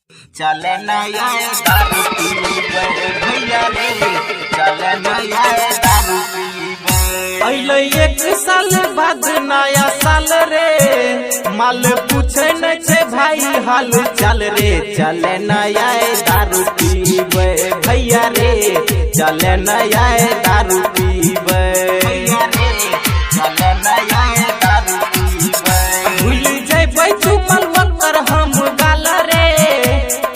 चले नया दारू पीबे भैया रे, चले नया दारू पीबे। अइले एक साल बाद नया साल रे, माल पूछे न छे भाई हाल चाल रे। चले नया दारू पीबे भैया रे, चले नया दारू पीबे भैया रे, चले नया दारू पीबे। भूल जइबै तू मलवकर हम गाल रे,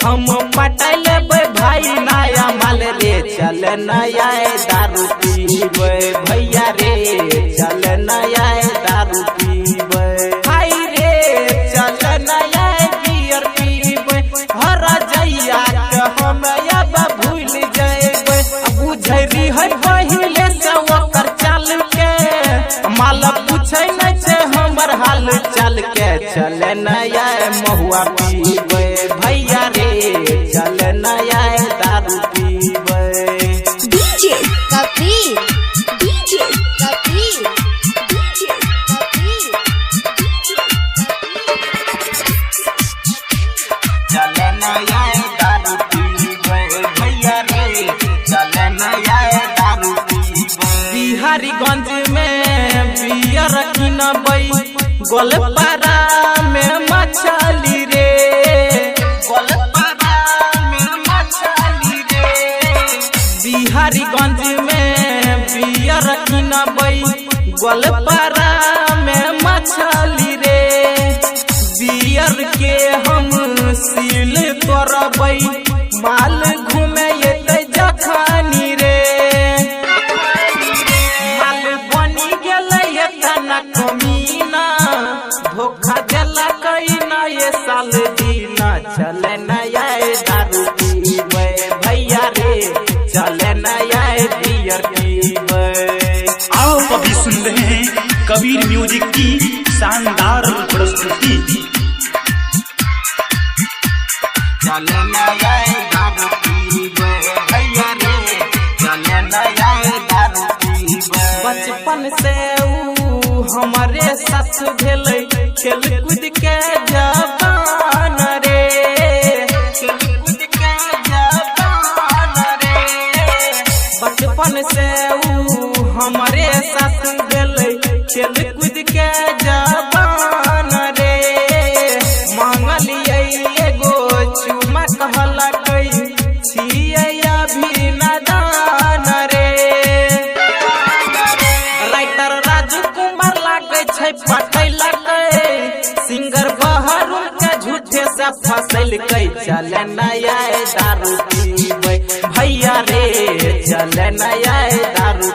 हम पटा लेबै भाई नया माल रे। चल नया दारू पीबे भैया रे, चल नया दारू पीबे भाई रे, चल नया बियर पीबे। हर जइया के हम अब भूल जइबै, बुझरी है पहिले से ओकर चाल के, माल पूछे न छे हमर हाल चाल के। चल नया महुआ पीबे भैया रे, चल नया दारू पीबे। DJ Kabir, DJ Kabir, DJ Kabir, चले नया दारू पीबे भैया रे, चले नया दारू पीबे। बिहारीगंज में बियर किनबै, गोलपारा में मछली रे, गोलपारा में मछली रे। बिहारीगंज में बियर किनबै, गोलपारा में मछली रे। बियर के हम सील करबै, माल घूमे एतै जखनी रे। माल बनी गेलै एतना कमीना, धोखा देलकै न ये साल दीना। चले नया दारू पीबे भैया रे, चले नया बियर पीबे। आओ अभी सुन रहे हैं कबीर म्यूजिक की शानदार प्रस्तुति। चले नया दारू पीबे भैया रे, चले नया दारू पीबे। बचपन से ऊ हमारे साथ भेलै, खेल कूद के जवान रे, खेल कूद के जवान रे। बचपन से ऊ हमारे साथ भेलै, खेल कूद के जवान रे। मांगलियै एगो चुमा, कहलकै छियै अभी नादान रे। राइटर राजकुमार लागे छै पटैलकै, सिंगर बहरुन के झूठे से फसैलकै। चले नया दारू पीबे भैया रे, चले नया दारू